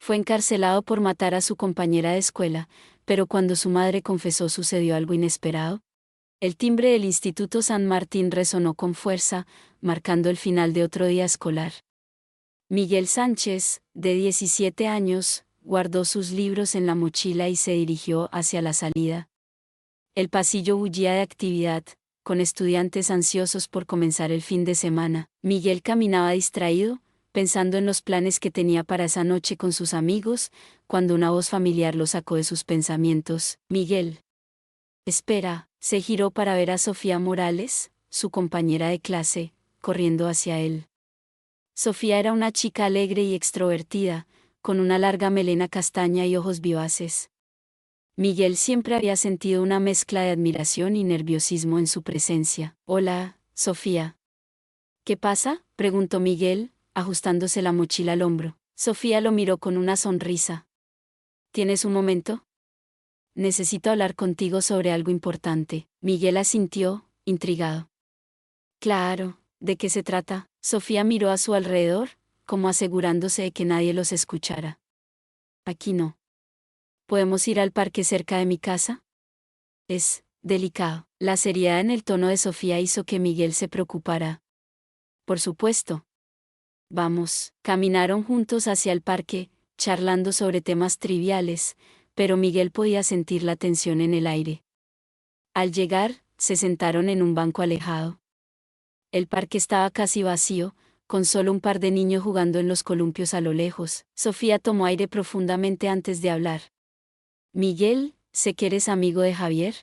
Fue encarcelado por matar a su compañera de escuela, pero cuando su madre confesó sucedió algo inesperado. El timbre del Instituto San Martín resonó con fuerza, marcando el final de otro día escolar. Miguel Sánchez, de 17 años, guardó sus libros en la mochila y se dirigió hacia la salida. El pasillo bullía de actividad, con estudiantes ansiosos por comenzar el fin de semana. Miguel caminaba distraído, pensando en los planes que tenía para esa noche con sus amigos, cuando una voz familiar lo sacó de sus pensamientos. Miguel. Espera, se giró para ver a Sofía Morales, su compañera de clase, corriendo hacia él. Sofía era una chica alegre y extrovertida, con una larga melena castaña y ojos vivaces. Miguel siempre había sentido una mezcla de admiración y nerviosismo en su presencia. Hola, Sofía. ¿Qué pasa?, preguntó Miguel, ajustándose la mochila al hombro. Sofía lo miró con una sonrisa. ¿Tienes un momento? Necesito hablar contigo sobre algo importante. Miguel asintió, intrigado. Claro, ¿de qué se trata? Sofía miró a su alrededor, como asegurándose de que nadie los escuchara. Aquí no. ¿Podemos ir al parque cerca de mi casa? Es delicado. La seriedad en el tono de Sofía hizo que Miguel se preocupara. Por supuesto. Vamos. Caminaron juntos hacia el parque, charlando sobre temas triviales, pero Miguel podía sentir la tensión en el aire. Al llegar, se sentaron en un banco alejado. El parque estaba casi vacío, con solo un par de niños jugando en los columpios a lo lejos. Sofía tomó aire profundamente antes de hablar. Miguel, sé que eres amigo de Javier.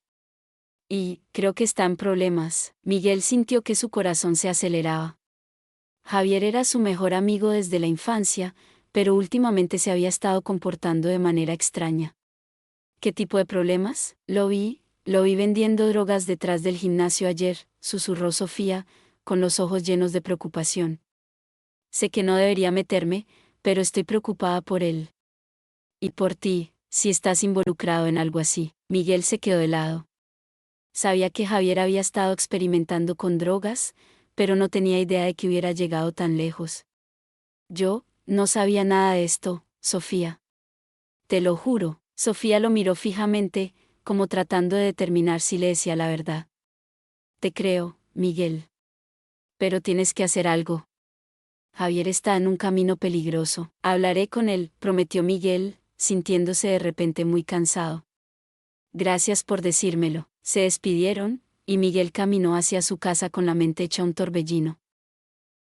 Y, creo que está en problemas. Miguel sintió que su corazón se aceleraba. Javier era su mejor amigo desde la infancia, pero últimamente se había estado comportando de manera extraña. ¿Qué tipo de problemas? Lo vi vendiendo drogas detrás del gimnasio ayer, susurró Sofía, con los ojos llenos de preocupación. Sé que no debería meterme, pero estoy preocupada por él. Y por ti, si estás involucrado en algo así. Miguel se quedó helado. Sabía que Javier había estado experimentando con drogas, pero no tenía idea de que hubiera llegado tan lejos. Yo, no sabía nada de esto, Sofía. Te lo juro. Sofía lo miró fijamente, como tratando de determinar si le decía la verdad. Te creo, Miguel. Pero tienes que hacer algo. Javier está en un camino peligroso. Hablaré con él, prometió Miguel, sintiéndose de repente muy cansado. Gracias por decírmelo. Se despidieron, y Miguel caminó hacia su casa con la mente hecha un torbellino.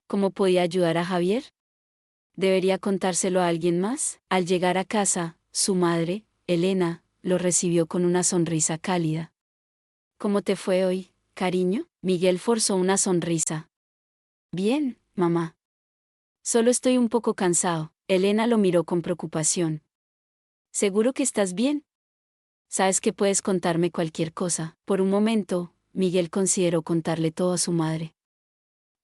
¿Cómo podía ayudar a Javier? ¿Debería contárselo a alguien más? Al llegar a casa, su madre, Elena, lo recibió con una sonrisa cálida. ¿Cómo te fue hoy, cariño? Miguel forzó una sonrisa. Bien, mamá. Solo estoy un poco cansado. Elena lo miró con preocupación. ¿Seguro que estás bien? Sabes que puedes contarme cualquier cosa. Por un momento, Miguel consideró contarle todo a su madre.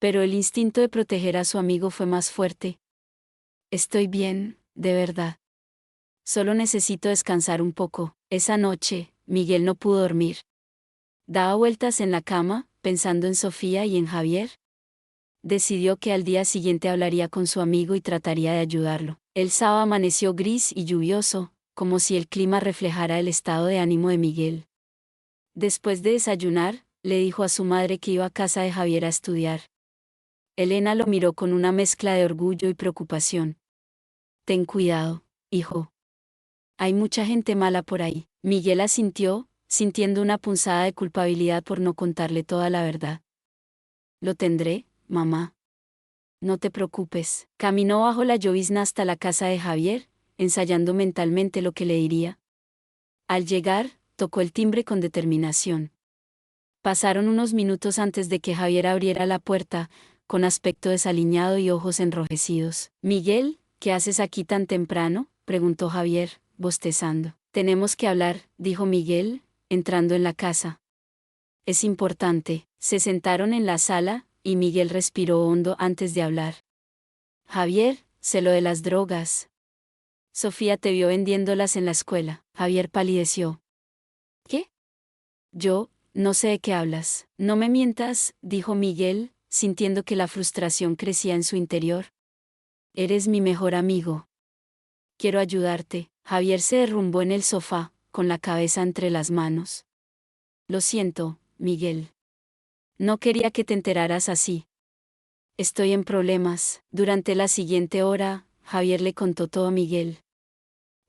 Pero el instinto de proteger a su amigo fue más fuerte. Estoy bien, de verdad. Solo necesito descansar un poco. Esa noche, Miguel no pudo dormir. Daba vueltas en la cama, pensando en Sofía y en Javier. Decidió que al día siguiente hablaría con su amigo y trataría de ayudarlo. El sábado amaneció gris y lluvioso, como si el clima reflejara el estado de ánimo de Miguel. Después de desayunar, le dijo a su madre que iba a casa de Javier a estudiar. Elena lo miró con una mezcla de orgullo y preocupación. Ten cuidado, hijo. Hay mucha gente mala por ahí. Miguel asintió, sintiendo una punzada de culpabilidad por no contarle toda la verdad. Lo tendré, mamá. No te preocupes. Caminó bajo la llovizna hasta la casa de Javier, ensayando mentalmente lo que le diría. Al llegar, tocó el timbre con determinación. Pasaron unos minutos antes de que Javier abriera la puerta, con aspecto desaliñado y ojos enrojecidos. Miguel, ¿qué haces aquí tan temprano?, preguntó Javier, bostezando. Tenemos que hablar, dijo Miguel, entrando en la casa. Es importante. Se sentaron en la sala, y Miguel respiró hondo antes de hablar. Javier, sé lo de las drogas. Sofía te vio vendiéndolas en la escuela. Javier palideció. ¿Qué? Yo, no sé de qué hablas. No me mientas, dijo Miguel, sintiendo que la frustración crecía en su interior. Eres mi mejor amigo. Quiero ayudarte. Javier se derrumbó en el sofá, con la cabeza entre las manos. Lo siento, Miguel. No quería que te enteraras así. Estoy en problemas. Durante la siguiente hora, Javier le contó todo a Miguel.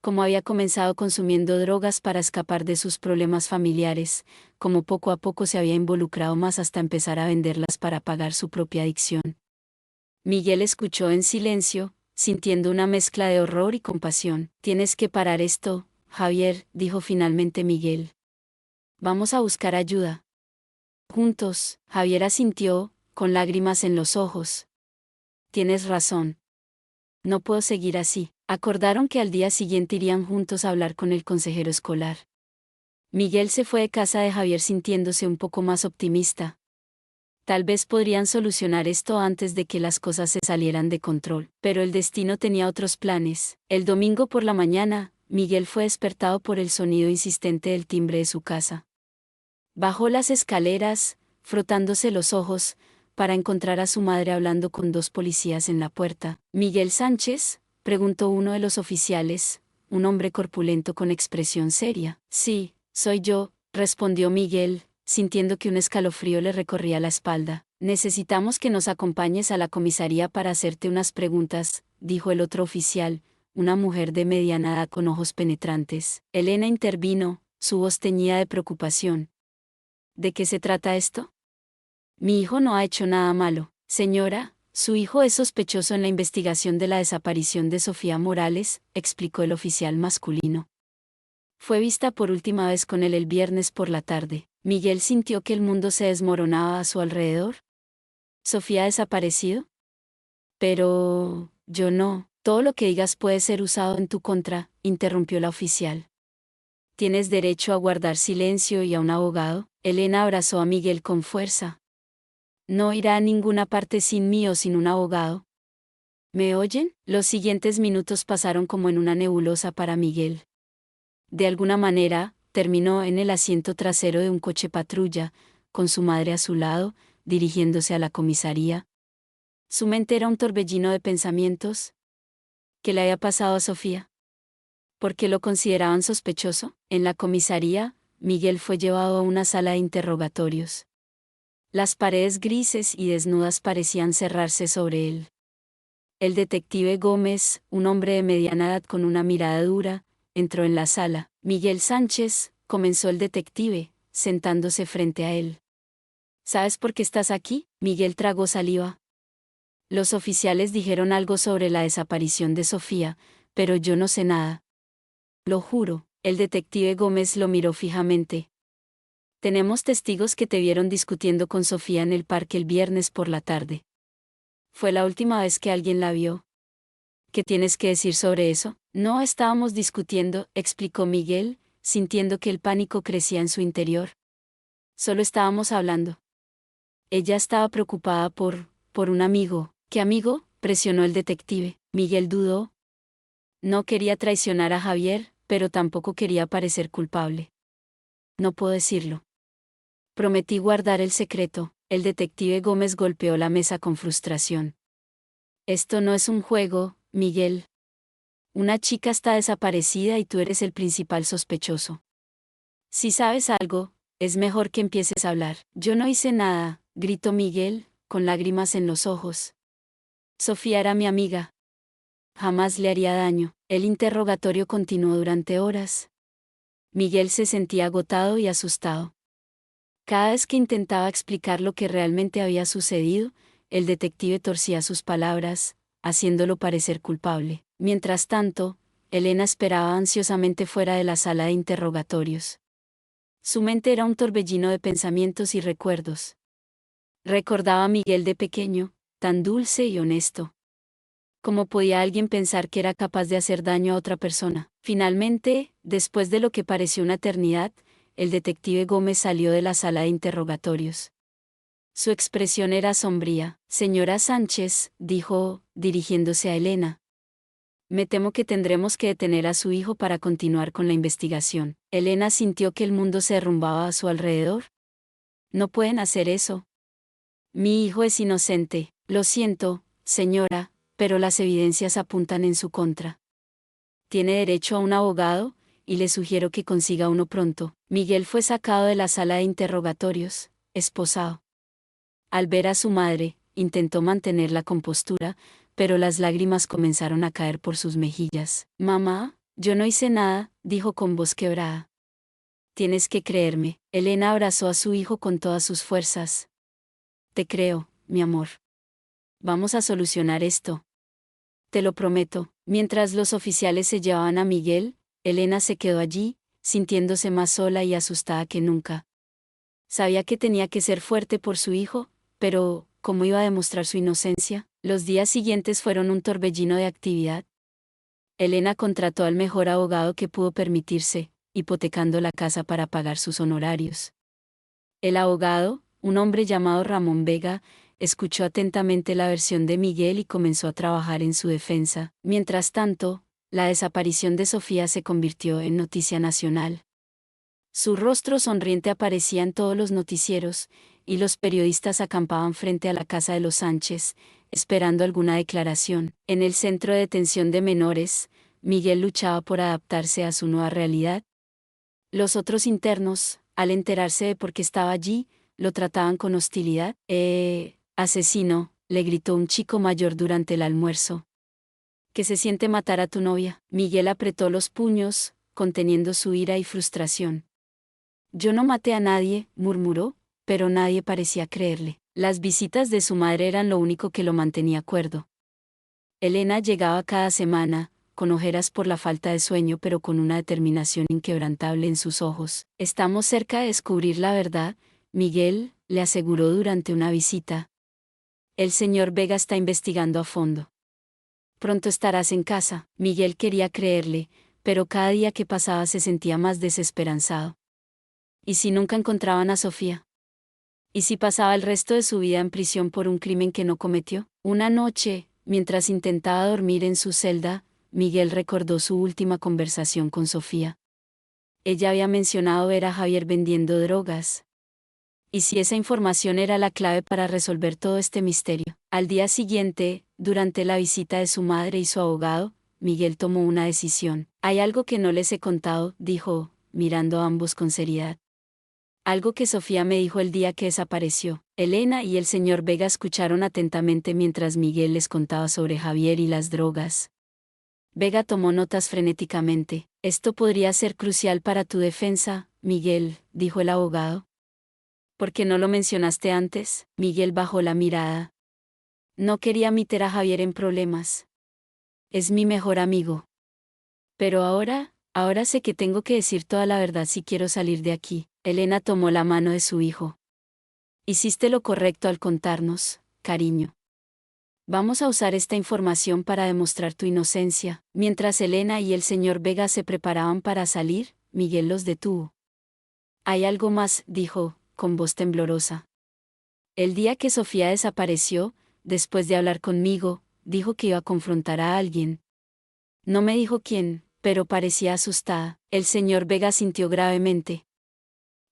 Cómo había comenzado consumiendo drogas para escapar de sus problemas familiares, cómo poco a poco se había involucrado más hasta empezar a venderlas para pagar su propia adicción. Miguel escuchó en silencio, sintiendo una mezcla de horror y compasión. Tienes que parar esto, Javier, dijo finalmente Miguel. Vamos a buscar ayuda. Juntos, Javier asintió, con lágrimas en los ojos. Tienes razón. No puedo seguir así. Acordaron que al día siguiente irían juntos a hablar con el consejero escolar. Miguel se fue de casa de Javier sintiéndose un poco más optimista. Tal vez podrían solucionar esto antes de que las cosas se salieran de control, pero el destino tenía otros planes. El domingo por la mañana, Miguel fue despertado por el sonido insistente del timbre de su casa. Bajó las escaleras, frotándose los ojos, para encontrar a su madre hablando con dos policías en la puerta. «¿Miguel Sánchez?», preguntó uno de los oficiales, un hombre corpulento con expresión seria. «Sí, soy yo», respondió Miguel, sintiendo que un escalofrío le recorría la espalda. «Necesitamos que nos acompañes a la comisaría para hacerte unas preguntas», dijo el otro oficial, una mujer de mediana edad con ojos penetrantes. Elena intervino, su voz teñida de preocupación. «¿De qué se trata esto?». «Mi hijo no ha hecho nada malo, señora. Su hijo es sospechoso en la investigación de la desaparición de Sofía Morales», explicó el oficial masculino. «Fue vista por última vez con él el viernes por la tarde». Miguel sintió que el mundo se desmoronaba a su alrededor. ¿Sofía ha desaparecido? «Pero yo no. Todo lo que digas puede ser usado en tu contra», interrumpió la oficial. «Tienes derecho a guardar silencio y a un abogado». Elena abrazó a Miguel con fuerza. «No irá a ninguna parte sin mí o sin un abogado». ¿Me oyen? Los siguientes minutos pasaron como en una nebulosa para Miguel. De alguna manera, terminó en el asiento trasero de un coche patrulla, con su madre a su lado, dirigiéndose a la comisaría. Su mente era un torbellino de pensamientos. ¿Qué le había pasado a Sofía? ¿Por qué lo consideraban sospechoso? En la comisaría, Miguel fue llevado a una sala de interrogatorios. Las paredes grises y desnudas parecían cerrarse sobre él. El detective Gómez, un hombre de mediana edad con una mirada dura, entró en la sala. «Miguel Sánchez», comenzó el detective, sentándose frente a él. «¿Sabes por qué estás aquí?». Miguel tragó saliva. «Los oficiales dijeron algo sobre la desaparición de Sofía, pero yo no sé nada». «Lo juro». El detective Gómez lo miró fijamente. «Tenemos testigos que te vieron discutiendo con Sofía en el parque el viernes por la tarde. Fue la última vez que alguien la vio». «¿Qué tienes que decir sobre eso?». «No estábamos discutiendo», explicó Miguel, sintiendo que el pánico crecía en su interior. «Solo estábamos hablando». «Ella estaba preocupada por un amigo». «¿Qué amigo?», presionó el detective. Miguel dudó. No quería traicionar a Javier, pero tampoco quería parecer culpable. «No puedo decirlo. Prometí guardar el secreto». El detective Gómez golpeó la mesa con frustración. «Esto no es un juego, Miguel. Una chica está desaparecida y tú eres el principal sospechoso. Si sabes algo, es mejor que empieces a hablar». «Yo no hice nada», gritó Miguel, con lágrimas en los ojos. «Sofía era mi amiga. Jamás le haría daño». El interrogatorio continuó durante horas. Miguel se sentía agotado y asustado. Cada vez que intentaba explicar lo que realmente había sucedido, el detective torcía sus palabras, haciéndolo parecer culpable. Mientras tanto, Elena esperaba ansiosamente fuera de la sala de interrogatorios. Su mente era un torbellino de pensamientos y recuerdos. Recordaba a Miguel de pequeño, tan dulce y honesto. ¿Cómo podía alguien pensar que era capaz de hacer daño a otra persona? Finalmente, después de lo que pareció una eternidad, el detective Gómez salió de la sala de interrogatorios. Su expresión era sombría. «Señora Sánchez», dijo, dirigiéndose a Elena. «Me temo que tendremos que detener a su hijo para continuar con la investigación». Elena sintió que el mundo se derrumbaba a su alrededor. «No pueden hacer eso. Mi hijo es inocente». «Lo siento, señora, pero las evidencias apuntan en su contra». Tiene derecho a un abogado, y le sugiero que consiga uno pronto. Miguel fue sacado de la sala de interrogatorios, esposado. Al ver a su madre, intentó mantener la compostura, pero las lágrimas comenzaron a caer por sus mejillas. Mamá, yo no hice nada, dijo con voz quebrada. Tienes que creerme. Elena abrazó a su hijo con todas sus fuerzas. Te creo, mi amor. Vamos a solucionar esto. Te lo prometo. Mientras los oficiales se llevaban a Miguel, Elena se quedó allí, sintiéndose más sola y asustada que nunca. Sabía que tenía que ser fuerte por su hijo, pero ¿cómo iba a demostrar su inocencia? Los días siguientes fueron un torbellino de actividad. Elena contrató al mejor abogado que pudo permitirse, hipotecando la casa para pagar sus honorarios. El abogado, un hombre llamado Ramón Vega, escuchó atentamente la versión de Miguel y comenzó a trabajar en su defensa. Mientras tanto, la desaparición de Sofía se convirtió en noticia nacional. Su rostro sonriente aparecía en todos los noticieros, y los periodistas acampaban frente a la casa de los Sánchez, esperando alguna declaración. En el centro de detención de menores, Miguel luchaba por adaptarse a su nueva realidad. Los otros internos, al enterarse de por qué estaba allí, lo trataban con hostilidad. Asesino, le gritó un chico mayor durante el almuerzo. ¿Qué se siente matar a tu novia? Miguel apretó los puños, conteniendo su ira y frustración. Yo no maté a nadie, murmuró, pero nadie parecía creerle. Las visitas de su madre eran lo único que lo mantenía cuerdo. Elena llegaba cada semana, con ojeras por la falta de sueño pero con una determinación inquebrantable en sus ojos. Estamos cerca de descubrir la verdad, Miguel, le aseguró durante una visita. El señor Vega está investigando a fondo. Pronto estarás en casa. Miguel quería creerle, pero cada día que pasaba se sentía más desesperanzado. ¿Y si nunca encontraban a Sofía? ¿Y si pasaba el resto de su vida en prisión por un crimen que no cometió? Una noche, mientras intentaba dormir en su celda, Miguel recordó su última conversación con Sofía. Ella había mencionado ver a Javier vendiendo drogas. ¿Y si esa información era la clave para resolver todo este misterio? Al día siguiente, durante la visita de su madre y su abogado, Miguel tomó una decisión. Hay algo que no les he contado, dijo, mirando a ambos con seriedad. Algo que Sofía me dijo el día que desapareció. Elena y el señor Vega escucharon atentamente mientras Miguel les contaba sobre Javier y las drogas. Vega tomó notas frenéticamente. Esto podría ser crucial para tu defensa, Miguel, dijo el abogado. ¿Por qué no lo mencionaste antes? Miguel bajó la mirada. No quería meter a Javier en problemas. Es mi mejor amigo. Pero ahora sé que tengo que decir toda la verdad si quiero salir de aquí. Elena tomó la mano de su hijo. Hiciste lo correcto al contarnos, cariño. Vamos a usar esta información para demostrar tu inocencia. Mientras Elena y el señor Vega se preparaban para salir, Miguel los detuvo. Hay algo más, dijo, con voz temblorosa. El día que Sofía desapareció, después de hablar conmigo, dijo que iba a confrontar a alguien. No me dijo quién, pero parecía asustada. El señor Vega sintió gravemente.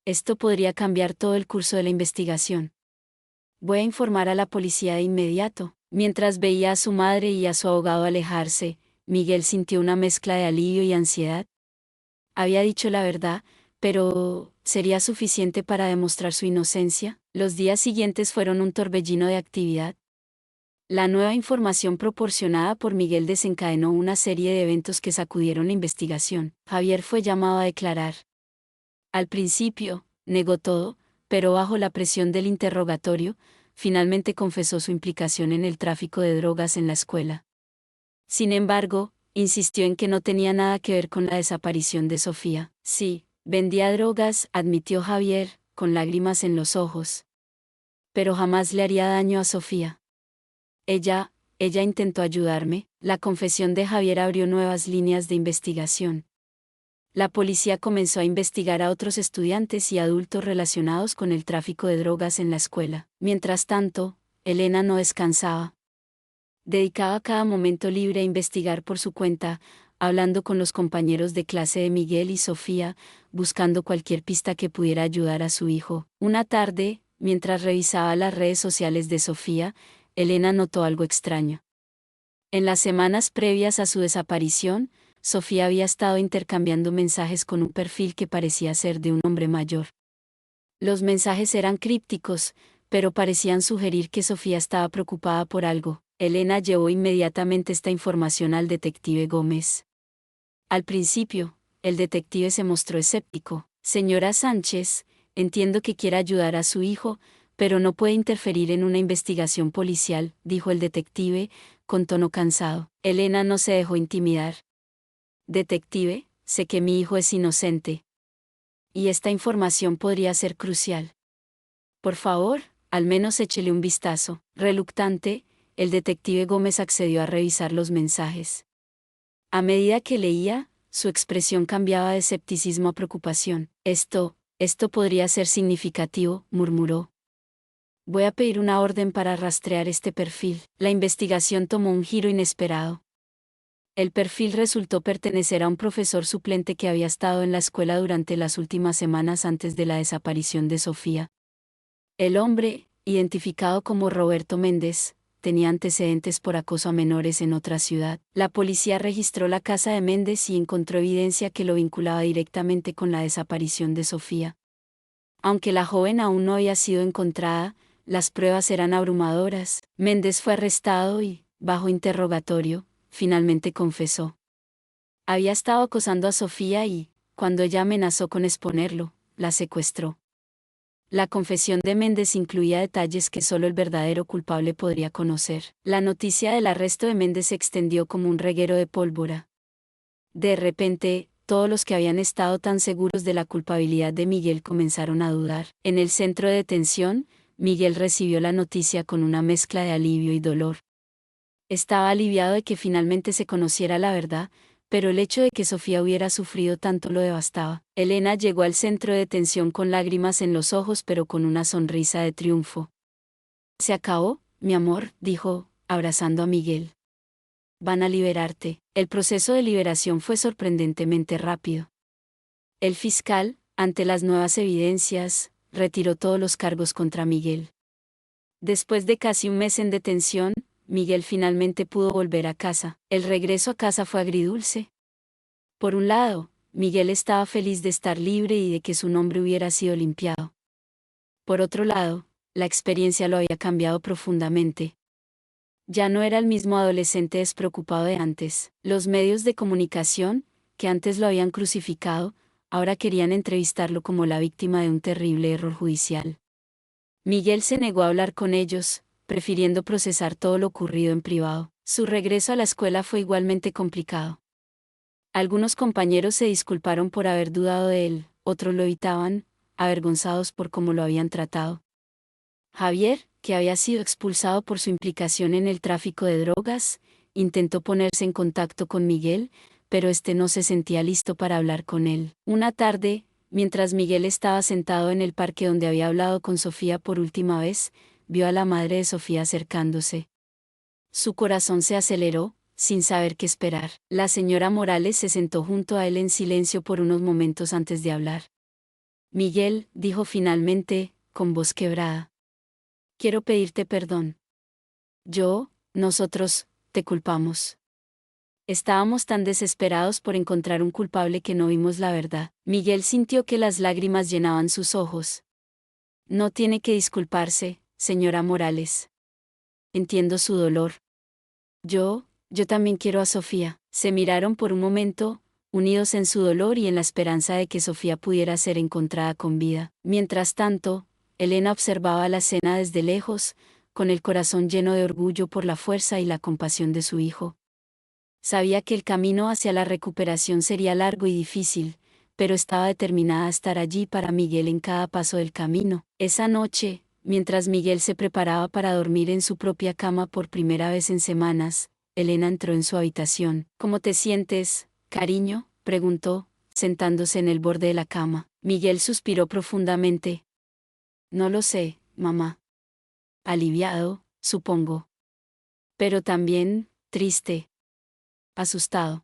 Esto podría cambiar todo el curso de la investigación. Voy a informar a la policía de inmediato. Mientras veía a su madre y a su abogado alejarse, Miguel sintió una mezcla de alivio y ansiedad. Había dicho la verdad, pero ¿sería suficiente para demostrar su inocencia? Los días siguientes fueron un torbellino de actividad. La nueva información proporcionada por Miguel desencadenó una serie de eventos que sacudieron la investigación. Javier fue llamado a declarar. Al principio, negó todo, pero bajo la presión del interrogatorio, finalmente confesó su implicación en el tráfico de drogas en la escuela. Sin embargo, insistió en que no tenía nada que ver con la desaparición de Sofía. Sí, vendía drogas, admitió Javier, con lágrimas en los ojos. Pero jamás le haría daño a Sofía. Ella intentó ayudarme. La confesión de Javier abrió nuevas líneas de investigación. La policía comenzó a investigar a otros estudiantes y adultos relacionados con el tráfico de drogas en la escuela. Mientras tanto, Elena no descansaba. Dedicaba cada momento libre a investigar por su cuenta, hablando con los compañeros de clase de Miguel y Sofía, buscando cualquier pista que pudiera ayudar a su hijo. Una tarde, mientras revisaba las redes sociales de Sofía, Elena notó algo extraño. En las semanas previas a su desaparición, Sofía había estado intercambiando mensajes con un perfil que parecía ser de un hombre mayor. Los mensajes eran crípticos, pero parecían sugerir que Sofía estaba preocupada por algo. Elena llevó inmediatamente esta información al detective Gómez. Al principio, el detective se mostró escéptico. Señora Sánchez, entiendo que quiera ayudar a su hijo, pero no puede interferir en una investigación policial, dijo el detective, con tono cansado. Elena no se dejó intimidar. Detective, sé que mi hijo es inocente. Y esta información podría ser crucial. Por favor, al menos échele un vistazo. Reluctante, el detective Gómez accedió a revisar los mensajes. A medida que leía, su expresión cambiaba de escepticismo a preocupación. Esto podría ser significativo, murmuró. Voy a pedir una orden para rastrear este perfil. La investigación tomó un giro inesperado. El perfil resultó pertenecer a un profesor suplente que había estado en la escuela durante las últimas semanas antes de la desaparición de Sofía. El hombre, identificado como Roberto Méndez, tenía antecedentes por acoso a menores en otra ciudad. La policía registró la casa de Méndez y encontró evidencia que lo vinculaba directamente con la desaparición de Sofía. Aunque la joven aún no había sido encontrada, las pruebas eran abrumadoras. Méndez fue arrestado y, bajo interrogatorio, finalmente confesó. Había estado acosando a Sofía y, cuando ella amenazó con exponerlo, la secuestró. La confesión de Méndez incluía detalles que solo el verdadero culpable podría conocer. La noticia del arresto de Méndez se extendió como un reguero de pólvora. De repente, todos los que habían estado tan seguros de la culpabilidad de Miguel comenzaron a dudar. En el centro de detención, Miguel recibió la noticia con una mezcla de alivio y dolor. Estaba aliviado de que finalmente se conociera la verdad, pero el hecho de que Sofía hubiera sufrido tanto lo devastaba. Elena llegó al centro de detención con lágrimas en los ojos pero con una sonrisa de triunfo. Se acabó, mi amor, dijo, abrazando a Miguel. Van a liberarte. El proceso de liberación fue sorprendentemente rápido. El fiscal, ante las nuevas evidencias, retiró todos los cargos contra Miguel. Después de casi un mes en detención, Miguel finalmente pudo volver a casa. El regreso a casa fue agridulce. Por un lado, Miguel estaba feliz de estar libre y de que su nombre hubiera sido limpiado. Por otro lado, la experiencia lo había cambiado profundamente. Ya no era el mismo adolescente despreocupado de antes. Los medios de comunicación, que antes lo habían crucificado, ahora querían entrevistarlo como la víctima de un terrible error judicial. Miguel se negó a hablar con ellos, prefiriendo procesar todo lo ocurrido en privado. Su regreso a la escuela fue igualmente complicado. Algunos compañeros se disculparon por haber dudado de él, otros lo evitaban, avergonzados por cómo lo habían tratado. Javier, que había sido expulsado por su implicación en el tráfico de drogas, intentó ponerse en contacto con Miguel, pero este no se sentía listo para hablar con él. Una tarde, mientras Miguel estaba sentado en el parque donde había hablado con Sofía por última vez, vio a la madre de Sofía acercándose. Su corazón se aceleró, sin saber qué esperar. La señora Morales se sentó junto a él en silencio por unos momentos antes de hablar. Miguel, dijo finalmente, con voz quebrada. Quiero pedirte perdón. Nosotros, te culpamos. Estábamos tan desesperados por encontrar un culpable que no vimos la verdad. Miguel sintió que las lágrimas llenaban sus ojos. No tiene que disculparse, señora Morales. Entiendo su dolor. Yo también quiero a Sofía. Se miraron por un momento, unidos en su dolor y en la esperanza de que Sofía pudiera ser encontrada con vida. Mientras tanto, Elena observaba la escena desde lejos, con el corazón lleno de orgullo por la fuerza y la compasión de su hijo. Sabía que el camino hacia la recuperación sería largo y difícil, pero estaba determinada a estar allí para Miguel en cada paso del camino. Esa noche, mientras Miguel se preparaba para dormir en su propia cama por primera vez en semanas, Elena entró en su habitación. ¿Cómo te sientes, cariño?, preguntó, sentándose en el borde de la cama. Miguel suspiró profundamente. No lo sé, mamá. Aliviado, supongo. Pero también, triste. Asustado.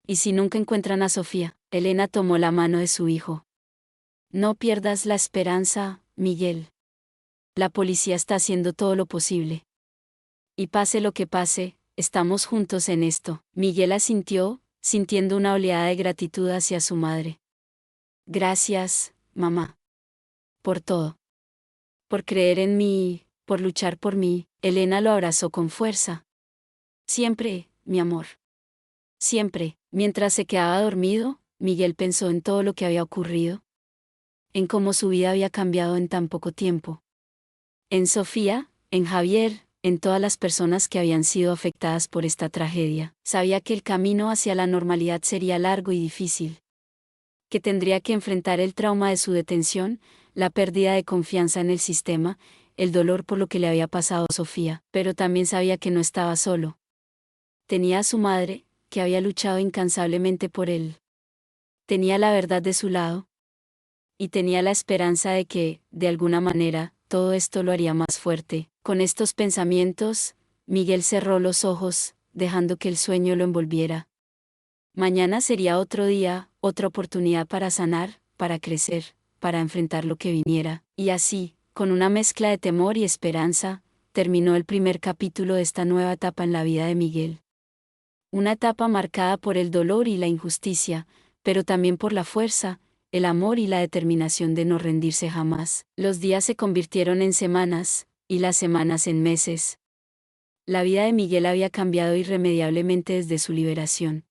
¿Y si nunca encuentran a Sofía? Elena tomó la mano de su hijo. No pierdas la esperanza, Miguel. La policía está haciendo todo lo posible. Y pase lo que pase, estamos juntos en esto. Miguel asintió, sintiendo una oleada de gratitud hacia su madre. Gracias, mamá. Por todo. Por creer en mí, por luchar por mí. Elena lo abrazó con fuerza. Siempre, mi amor. Siempre. Mientras se quedaba dormido, Miguel pensó en todo lo que había ocurrido. En cómo su vida había cambiado en tan poco tiempo. En Sofía, en Javier, en todas las personas que habían sido afectadas por esta tragedia. Sabía que el camino hacia la normalidad sería largo y difícil. Que tendría que enfrentar el trauma de su detención, la pérdida de confianza en el sistema, el dolor por lo que le había pasado a Sofía, pero también sabía que no estaba solo. Tenía a su madre, que había luchado incansablemente por él. Tenía la verdad de su lado. Y tenía la esperanza de que, de alguna manera, todo esto lo haría más fuerte. Con estos pensamientos, Miguel cerró los ojos, dejando que el sueño lo envolviera. Mañana sería otro día, otra oportunidad para sanar, para crecer, para enfrentar lo que viniera. Y así, con una mezcla de temor y esperanza, terminó el primer capítulo de esta nueva etapa en la vida de Miguel. Una etapa marcada por el dolor y la injusticia, pero también por la fuerza, el amor y la determinación de no rendirse jamás. Los días se convirtieron en semanas, y las semanas en meses. La vida de Miguel había cambiado irremediablemente desde su liberación.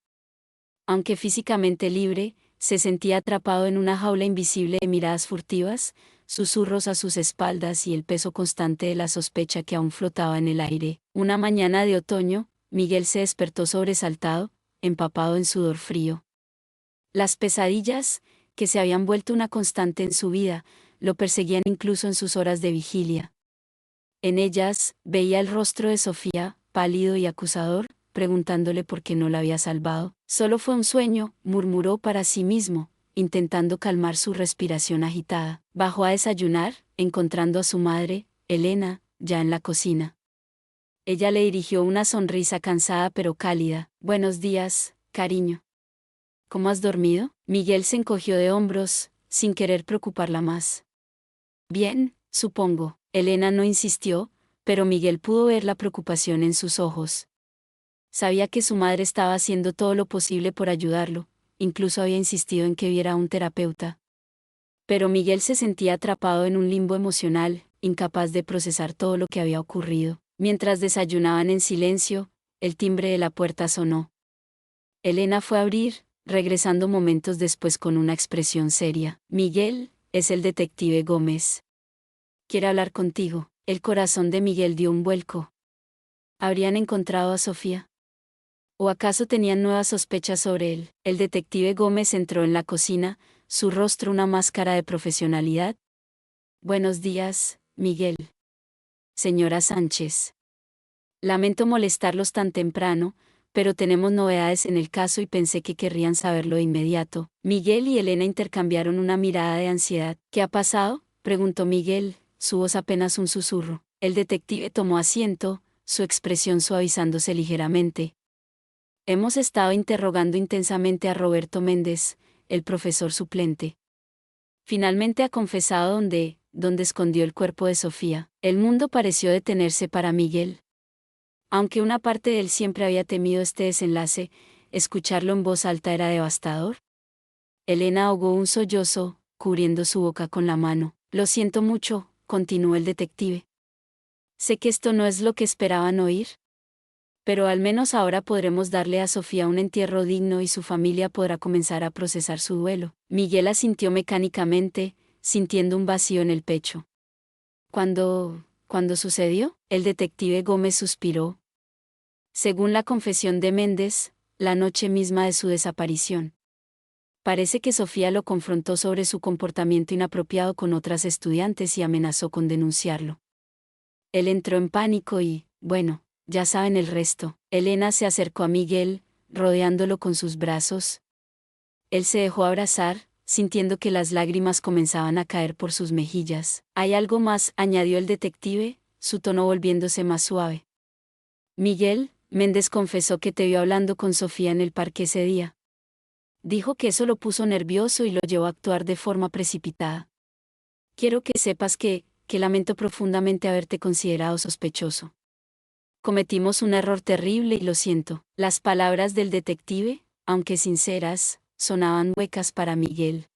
Aunque físicamente libre, se sentía atrapado en una jaula invisible de miradas furtivas, susurros a sus espaldas y el peso constante de la sospecha que aún flotaba en el aire. Una mañana de otoño, Miguel se despertó sobresaltado, empapado en sudor frío. Las pesadillas, que se habían vuelto una constante en su vida, lo perseguían incluso en sus horas de vigilia. En ellas, veía el rostro de Sofía, pálido y acusador, preguntándole por qué no la había salvado. Solo fue un sueño, murmuró para sí mismo, intentando calmar su respiración agitada. Bajó a desayunar, encontrando a su madre, Elena, ya en la cocina. Ella le dirigió una sonrisa cansada pero cálida. Buenos días, cariño. ¿Cómo has dormido? Miguel se encogió de hombros, sin querer preocuparla más. Bien, supongo. Elena no insistió, pero Miguel pudo ver la preocupación en sus ojos. Sabía que su madre estaba haciendo todo lo posible por ayudarlo, incluso había insistido en que viera a un terapeuta. Pero Miguel se sentía atrapado en un limbo emocional, incapaz de procesar todo lo que había ocurrido. Mientras desayunaban en silencio, el timbre de la puerta sonó. Elena fue a abrir, regresando momentos después con una expresión seria. Miguel, es el detective Gómez. Quiere hablar contigo. El corazón de Miguel dio un vuelco. ¿Habrían encontrado a Sofía? ¿O acaso tenían nuevas sospechas sobre él? El detective Gómez entró en la cocina, su rostro una máscara de profesionalidad. Buenos días, Miguel. Señora Sánchez. Lamento molestarlos tan temprano, pero tenemos novedades en el caso y pensé que querrían saberlo de inmediato. Miguel y Elena intercambiaron una mirada de ansiedad. ¿Qué ha pasado?, preguntó Miguel, su voz apenas un susurro. El detective tomó asiento, su expresión suavizándose ligeramente. Hemos estado interrogando intensamente a Roberto Méndez, el profesor suplente. Finalmente ha confesado dónde escondió el cuerpo de Sofía. El mundo pareció detenerse para Miguel. Aunque una parte de él siempre había temido este desenlace, escucharlo en voz alta era devastador. Elena ahogó un sollozo, cubriendo su boca con la mano. Lo siento mucho, continuó el detective. Sé que esto no es lo que esperaban oír. Pero al menos ahora podremos darle a Sofía un entierro digno y su familia podrá comenzar a procesar su duelo. Miguel asintió mecánicamente, sintiendo un vacío en el pecho. ¿Cuándo sucedió? El detective Gómez suspiró. Según la confesión de Méndez, la noche misma de su desaparición. Parece que Sofía lo confrontó sobre su comportamiento inapropiado con otras estudiantes y amenazó con denunciarlo. Él entró en pánico y, bueno, ya saben el resto. Elena se acercó a Miguel, rodeándolo con sus brazos. Él se dejó abrazar, sintiendo que las lágrimas comenzaban a caer por sus mejillas. «Hay algo más», añadió el detective, su tono volviéndose más suave. «Miguel, Méndez confesó que te vio hablando con Sofía en el parque ese día. Dijo que eso lo puso nervioso y lo llevó a actuar de forma precipitada. Quiero que sepas que lamento profundamente haberte considerado sospechoso. Cometimos un error terrible y lo siento». Las palabras del detective, aunque sinceras, sonaban huecas para Miguel.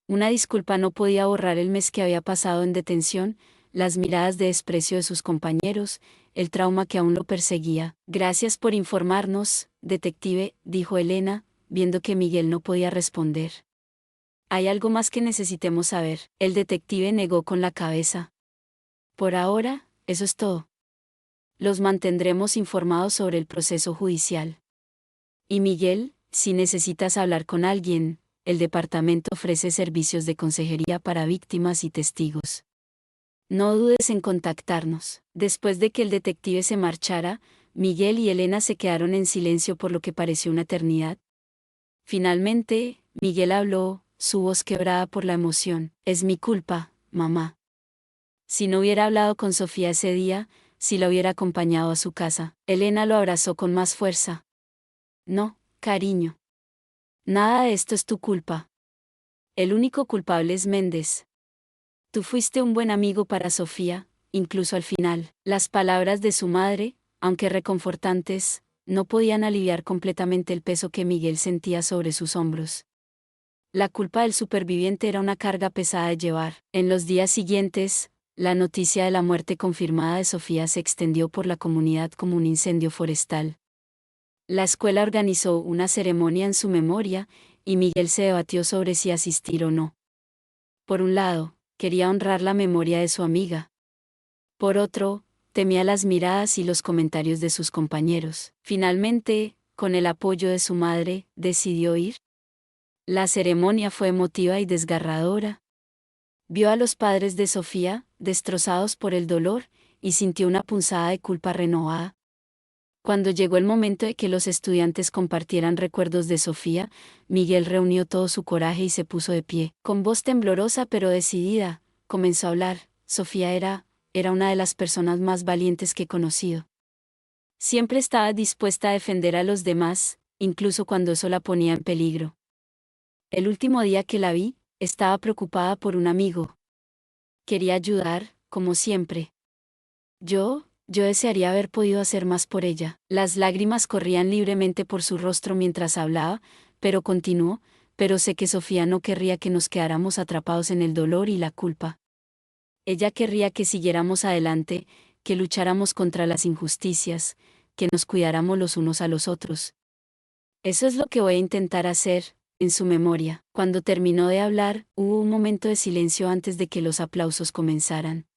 Una disculpa no podía borrar el mes que había pasado en detención, las miradas de desprecio de sus compañeros, el trauma que aún lo perseguía. Gracias por informarnos, detective, dijo Elena, viendo que Miguel no podía responder. ¿Hay algo más que necesitemos saber? El detective negó con la cabeza. Por ahora, eso es todo. Los mantendremos informados sobre el proceso judicial. Y Miguel, si necesitas hablar con alguien, el departamento ofrece servicios de consejería para víctimas y testigos. No dudes en contactarnos. Después de que el detective se marchara, Miguel y Elena se quedaron en silencio por lo que pareció una eternidad. Finalmente, Miguel habló, su voz quebrada por la emoción. Es mi culpa, mamá. Si no hubiera hablado con Sofía ese día, si la hubiera acompañado a su casa. Elena lo abrazó con más fuerza. No, cariño. Nada de esto es tu culpa. El único culpable es Méndez. Tú fuiste un buen amigo para Sofía, incluso al final. Las palabras de su madre, aunque reconfortantes, no podían aliviar completamente el peso que Miguel sentía sobre sus hombros. La culpa del superviviente era una carga pesada de llevar. En los días siguientes, la noticia de la muerte confirmada de Sofía se extendió por la comunidad como un incendio forestal. La escuela organizó una ceremonia en su memoria, y Miguel se debatió sobre si asistir o no. Por un lado, quería honrar la memoria de su amiga. Por otro, temía las miradas y los comentarios de sus compañeros. Finalmente, con el apoyo de su madre, decidió ir. La ceremonia fue emotiva y desgarradora. Vio a los padres de Sofía, destrozados por el dolor, y sintió una punzada de culpa renovada. Cuando llegó el momento de que los estudiantes compartieran recuerdos de Sofía, Miguel reunió todo su coraje y se puso de pie. Con voz temblorosa pero decidida, comenzó a hablar. Sofía era una de las personas más valientes que he conocido. Siempre estaba dispuesta a defender a los demás, incluso cuando eso la ponía en peligro. El último día que la vi, estaba preocupada por un amigo. Quería ayudar, como siempre. Yo desearía haber podido hacer más por ella. Las lágrimas corrían libremente por su rostro mientras hablaba, pero continuó, pero sé que Sofía no querría que nos quedáramos atrapados en el dolor y la culpa. Ella querría que siguiéramos adelante, que lucháramos contra las injusticias, que nos cuidáramos los unos a los otros. Eso es lo que voy a intentar hacer, en su memoria. Cuando terminó de hablar, hubo un momento de silencio antes de que los aplausos comenzaran.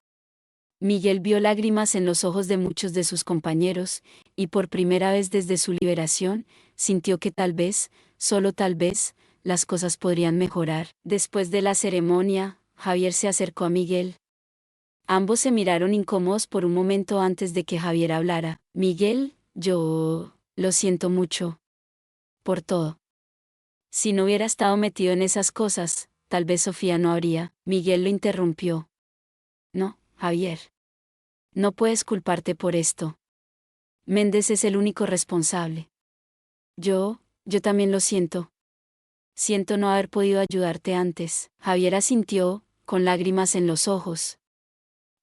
Miguel vio lágrimas en los ojos de muchos de sus compañeros, y por primera vez desde su liberación, sintió que tal vez, solo tal vez, las cosas podrían mejorar. Después de la ceremonia, Javier se acercó a Miguel. Ambos se miraron incómodos por un momento antes de que Javier hablara. Miguel, yo lo siento mucho. Por todo. Si no hubiera estado metido en esas cosas, tal vez Sofía no habría. Miguel lo interrumpió. No, Javier. No puedes culparte por esto. Méndez es el único responsable. Yo también lo siento. Siento no haber podido ayudarte antes. Javier asintió, con lágrimas en los ojos.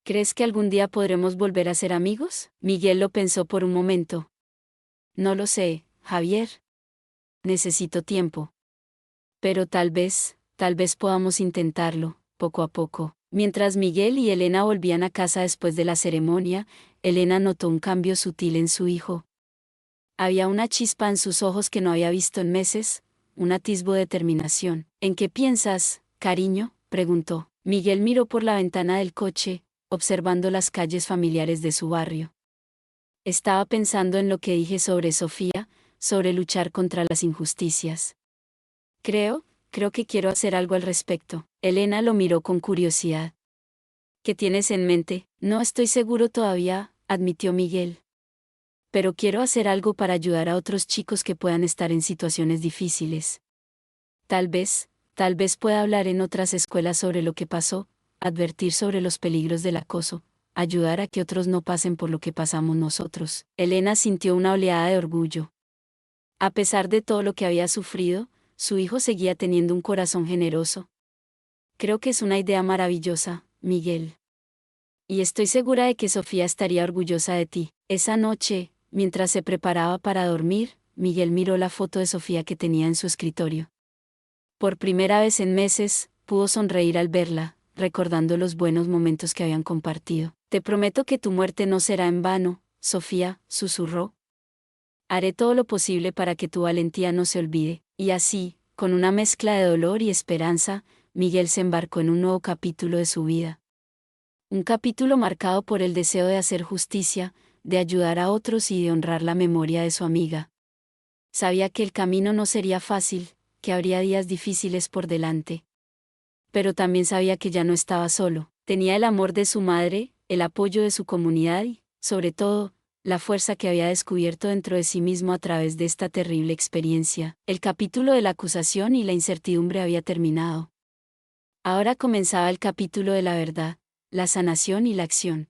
¿Crees que algún día podremos volver a ser amigos? Miguel lo pensó por un momento. No lo sé, Javier. Necesito tiempo. Pero tal vez podamos intentarlo, poco a poco. Mientras Miguel y Elena volvían a casa después de la ceremonia, Elena notó un cambio sutil en su hijo. Había una chispa en sus ojos que no había visto en meses, un atisbo de determinación. ¿En qué piensas, cariño?, preguntó. Miguel miró por la ventana del coche, observando las calles familiares de su barrio. Estaba pensando en lo que dije sobre Sofía, sobre luchar contra las injusticias. Creo que quiero hacer algo al respecto. Elena lo miró con curiosidad. ¿Qué tienes en mente? No estoy seguro todavía, admitió Miguel. Pero quiero hacer algo para ayudar a otros chicos que puedan estar en situaciones difíciles. Tal vez pueda hablar en otras escuelas sobre lo que pasó, advertir sobre los peligros del acoso, ayudar a que otros no pasen por lo que pasamos nosotros. Elena sintió una oleada de orgullo. A pesar de todo lo que había sufrido, su hijo seguía teniendo un corazón generoso. Creo que es una idea maravillosa, Miguel. Y estoy segura de que Sofía estaría orgullosa de ti. Esa noche, mientras se preparaba para dormir, Miguel miró la foto de Sofía que tenía en su escritorio. Por primera vez en meses, pudo sonreír al verla, recordando los buenos momentos que habían compartido. Te prometo que tu muerte no será en vano, Sofía, susurró. Haré todo lo posible para que tu valentía no se olvide. Y así, con una mezcla de dolor y esperanza, Miguel se embarcó en un nuevo capítulo de su vida. Un capítulo marcado por el deseo de hacer justicia, de ayudar a otros y de honrar la memoria de su amiga. Sabía que el camino no sería fácil, que habría días difíciles por delante. Pero también sabía que ya no estaba solo. Tenía el amor de su madre, el apoyo de su comunidad y, sobre todo, la fuerza que había descubierto dentro de sí mismo a través de esta terrible experiencia. El capítulo de la acusación y la incertidumbre había terminado. Ahora comenzaba el capítulo de la verdad, la sanación y la acción.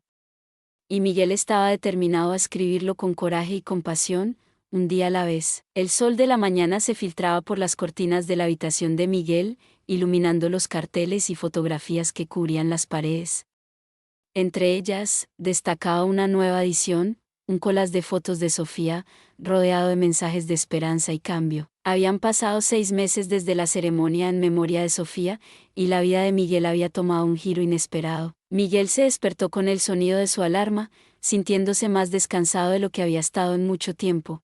Y Miguel estaba determinado a escribirlo con coraje y compasión, un día a la vez. El sol de la mañana se filtraba por las cortinas de la habitación de Miguel, iluminando los carteles y fotografías que cubrían las paredes. Entre ellas, destacaba una nueva edición, un collage de fotos de Sofía, rodeado de mensajes de esperanza y cambio. Habían pasado 6 meses desde la ceremonia en memoria de Sofía, y la vida de Miguel había tomado un giro inesperado. Miguel se despertó con el sonido de su alarma, sintiéndose más descansado de lo que había estado en mucho tiempo.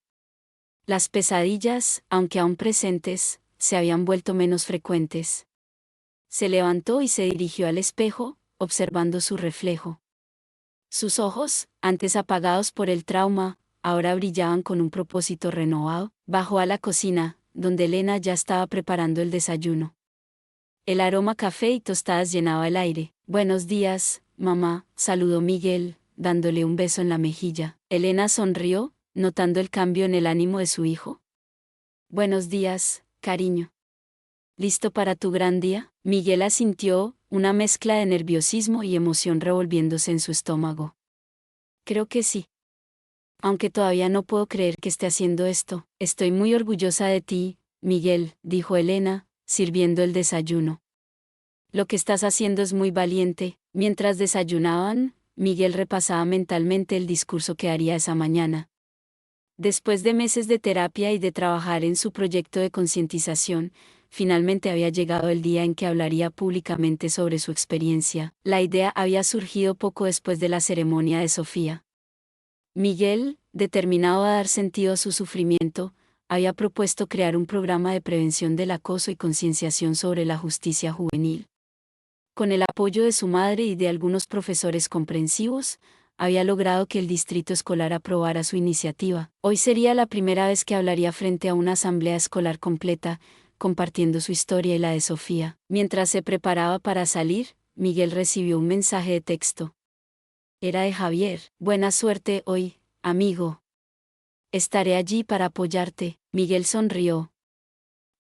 Las pesadillas, aunque aún presentes, se habían vuelto menos frecuentes. Se levantó y se dirigió al espejo, observando su reflejo. Sus ojos, antes apagados por el trauma, ahora brillaban con un propósito renovado. Bajó a la cocina, donde Elena ya estaba preparando el desayuno. El aroma a café y tostadas llenaba el aire. Buenos días, mamá, saludó Miguel, dándole un beso en la mejilla. Elena sonrió, notando el cambio en el ánimo de su hijo. Buenos días, cariño. ¿Listo para tu gran día? Miguel asintió, una mezcla de nerviosismo y emoción revolviéndose en su estómago. Creo que sí. Aunque todavía no puedo creer que esté haciendo esto. Estoy muy orgullosa de ti, Miguel, dijo Elena, sirviendo el desayuno. Lo que estás haciendo es muy valiente. Mientras desayunaban, Miguel repasaba mentalmente el discurso que haría esa mañana. Después de meses de terapia y de trabajar en su proyecto de concientización, finalmente había llegado el día en que hablaría públicamente sobre su experiencia. La idea había surgido poco después de la ceremonia de Sofía. Miguel, determinado a dar sentido a su sufrimiento, había propuesto crear un programa de prevención del acoso y concienciación sobre la justicia juvenil. Con el apoyo de su madre y de algunos profesores comprensivos, había logrado que el distrito escolar aprobara su iniciativa. Hoy sería la primera vez que hablaría frente a una asamblea escolar completa, compartiendo su historia y la de Sofía. Mientras se preparaba para salir, Miguel recibió un mensaje de texto. Era de Javier. Buena suerte hoy, amigo. Estaré allí para apoyarte. Miguel sonrió.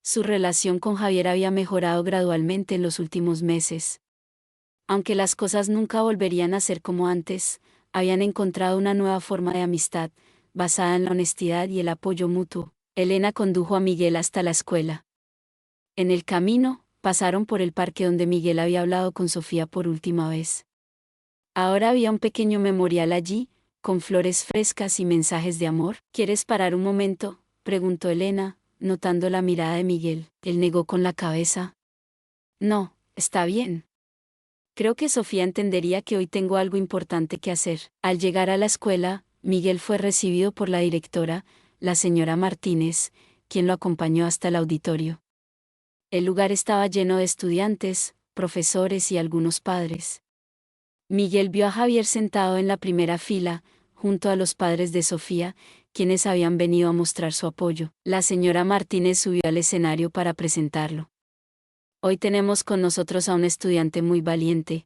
Su relación con Javier había mejorado gradualmente en los últimos meses. Aunque las cosas nunca volverían a ser como antes, habían encontrado una nueva forma de amistad, basada en la honestidad y el apoyo mutuo. Elena condujo a Miguel hasta la escuela. En el camino, pasaron por el parque donde Miguel había hablado con Sofía por última vez. Ahora había un pequeño memorial allí, con flores frescas y mensajes de amor. ¿Quieres parar un momento?, preguntó Elena, notando la mirada de Miguel. Él negó con la cabeza. No, está bien. Creo que Sofía entendería que hoy tengo algo importante que hacer. Al llegar a la escuela, Miguel fue recibido por la directora, la señora Martínez, quien lo acompañó hasta el auditorio. El lugar estaba lleno de estudiantes, profesores y algunos padres. Miguel vio a Javier sentado en la primera fila, junto a los padres de Sofía, quienes habían venido a mostrar su apoyo. La señora Martínez subió al escenario para presentarlo. Hoy tenemos con nosotros a un estudiante muy valiente.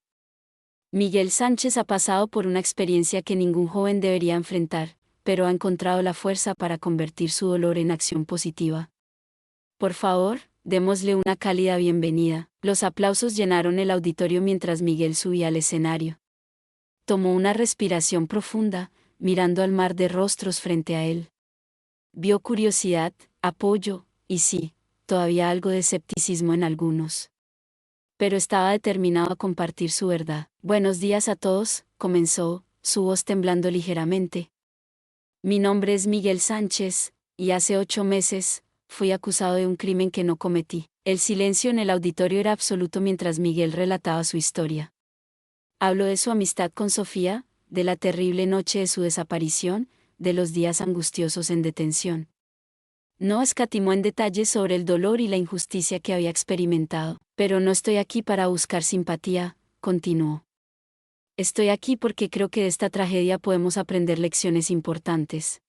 Miguel Sánchez ha pasado por una experiencia que ningún joven debería enfrentar, pero ha encontrado la fuerza para convertir su dolor en acción positiva. Por favor, démosle una cálida bienvenida. Los aplausos llenaron el auditorio mientras Miguel subía al escenario. Tomó una respiración profunda, mirando al mar de rostros frente a él. Vio curiosidad, apoyo, y sí, todavía algo de escepticismo en algunos. Pero estaba determinado a compartir su verdad. Buenos días a todos, comenzó, su voz temblando ligeramente. Mi nombre es Miguel Sánchez, y hace 8 meses, fui acusado de un crimen que no cometí. El silencio en el auditorio era absoluto mientras Miguel relataba su historia. Habló de su amistad con Sofía, de la terrible noche de su desaparición, de los días angustiosos en detención. No escatimó en detalles sobre el dolor y la injusticia que había experimentado. Pero no estoy aquí para buscar simpatía, continuó. Estoy aquí porque creo que de esta tragedia podemos aprender lecciones importantes.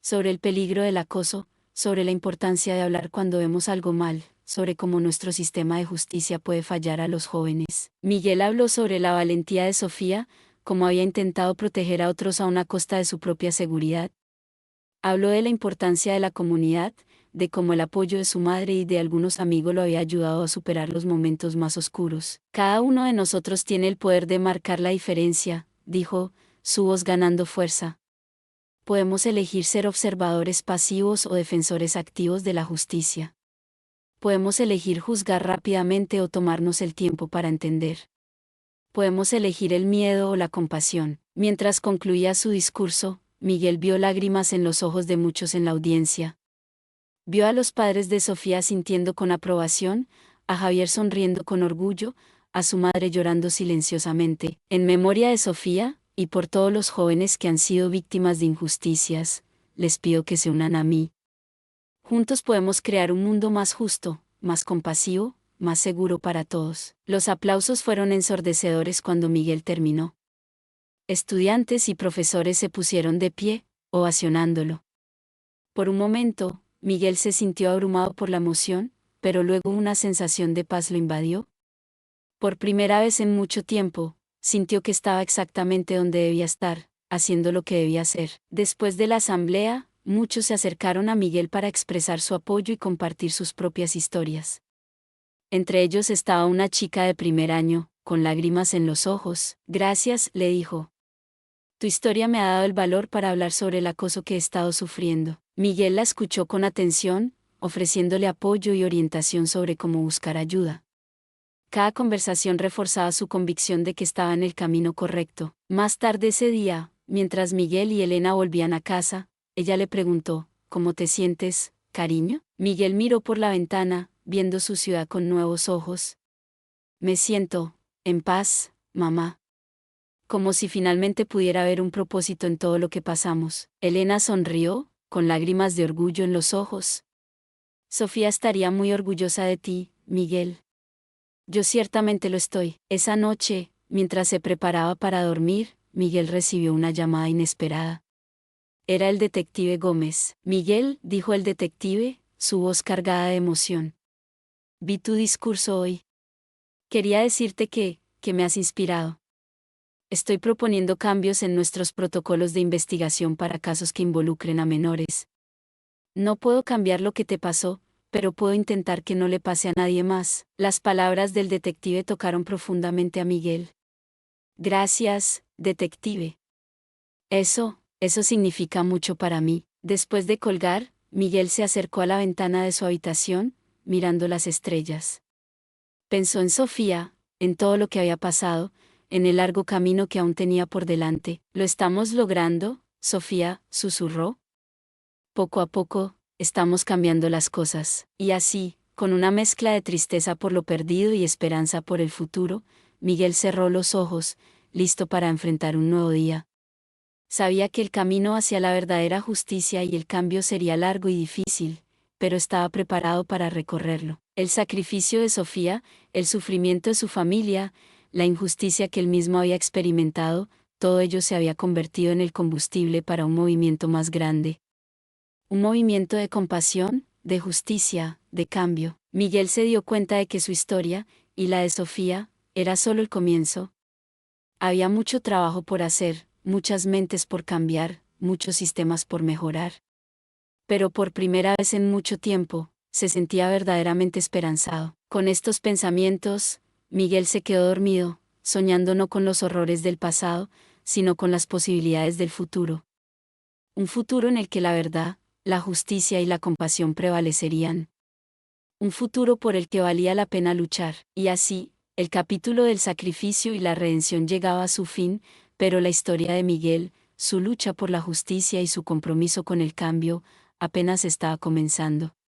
Sobre el peligro del acoso, sobre la importancia de hablar cuando vemos algo mal, sobre cómo nuestro sistema de justicia puede fallar a los jóvenes. Miguel habló sobre la valentía de Sofía, cómo había intentado proteger a otros a una costa de su propia seguridad. Habló de la importancia de la comunidad, de cómo el apoyo de su madre y de algunos amigos lo había ayudado a superar los momentos más oscuros. Cada uno de nosotros tiene el poder de marcar la diferencia, dijo, su voz ganando fuerza. Podemos elegir ser observadores pasivos o defensores activos de la justicia. Podemos elegir juzgar rápidamente o tomarnos el tiempo para entender. Podemos elegir el miedo o la compasión. Mientras concluía su discurso, Miguel vio lágrimas en los ojos de muchos en la audiencia. Vio a los padres de Sofía sintiendo con aprobación, a Javier sonriendo con orgullo, a su madre llorando silenciosamente. En memoria de Sofía, y por todos los jóvenes que han sido víctimas de injusticias, les pido que se unan a mí. Juntos podemos crear un mundo más justo, más compasivo, más seguro para todos. Los aplausos fueron ensordecedores cuando Miguel terminó. Estudiantes y profesores se pusieron de pie, ovacionándolo. Por un momento, Miguel se sintió abrumado por la emoción, pero luego una sensación de paz lo invadió. Por primera vez en mucho tiempo, sintió que estaba exactamente donde debía estar, haciendo lo que debía hacer. Después de la asamblea, muchos se acercaron a Miguel para expresar su apoyo y compartir sus propias historias. Entre ellos estaba una chica de primer año, con lágrimas en los ojos. Gracias, le dijo. Tu historia me ha dado el valor para hablar sobre el acoso que he estado sufriendo. Miguel la escuchó con atención, ofreciéndole apoyo y orientación sobre cómo buscar ayuda. Cada conversación reforzaba su convicción de que estaba en el camino correcto. Más tarde ese día, mientras Miguel y Elena volvían a casa, ella le preguntó, ¿cómo te sientes, cariño? Miguel miró por la ventana, viendo su ciudad con nuevos ojos. Me siento, en paz, mamá. Como si finalmente pudiera ver un propósito en todo lo que pasamos. Elena sonrió, con lágrimas de orgullo en los ojos. Sofía estaría muy orgullosa de ti, Miguel. Yo ciertamente lo estoy. Esa noche, mientras se preparaba para dormir, Miguel recibió una llamada inesperada. Era el detective Gómez. Miguel, dijo el detective, su voz cargada de emoción. Vi tu discurso hoy. Quería decirte que me has inspirado. Estoy proponiendo cambios en nuestros protocolos de investigación para casos que involucren a menores. No puedo cambiar lo que te pasó, pero puedo intentar que no le pase a nadie más. Las palabras del detective tocaron profundamente a Miguel. Gracias, detective. Eso significa mucho para mí. Después de colgar, Miguel se acercó a la ventana de su habitación, mirando las estrellas. Pensó en Sofía, en todo lo que había pasado, en el largo camino que aún tenía por delante. ¿Lo estamos logrando, Sofía?, susurró. Poco a poco, estamos cambiando las cosas. Y así, con una mezcla de tristeza por lo perdido y esperanza por el futuro, Miguel cerró los ojos, listo para enfrentar un nuevo día. Sabía que el camino hacia la verdadera justicia y el cambio sería largo y difícil, pero estaba preparado para recorrerlo. El sacrificio de Sofía, el sufrimiento de su familia, la injusticia que él mismo había experimentado, todo ello se había convertido en el combustible para un movimiento más grande. Un movimiento de compasión, de justicia, de cambio. Miguel se dio cuenta de que su historia, y la de Sofía, era solo el comienzo. Había mucho trabajo por hacer, muchas mentes por cambiar, muchos sistemas por mejorar. Pero por primera vez en mucho tiempo, se sentía verdaderamente esperanzado. Con estos pensamientos, Miguel se quedó dormido, soñando no con los horrores del pasado, sino con las posibilidades del futuro. Un futuro en el que la verdad, la justicia y la compasión prevalecerían. Un futuro por el que valía la pena luchar. Y así, el capítulo del sacrificio y la redención llegaba a su fin, pero la historia de Miguel, su lucha por la justicia y su compromiso con el cambio, apenas estaba comenzando.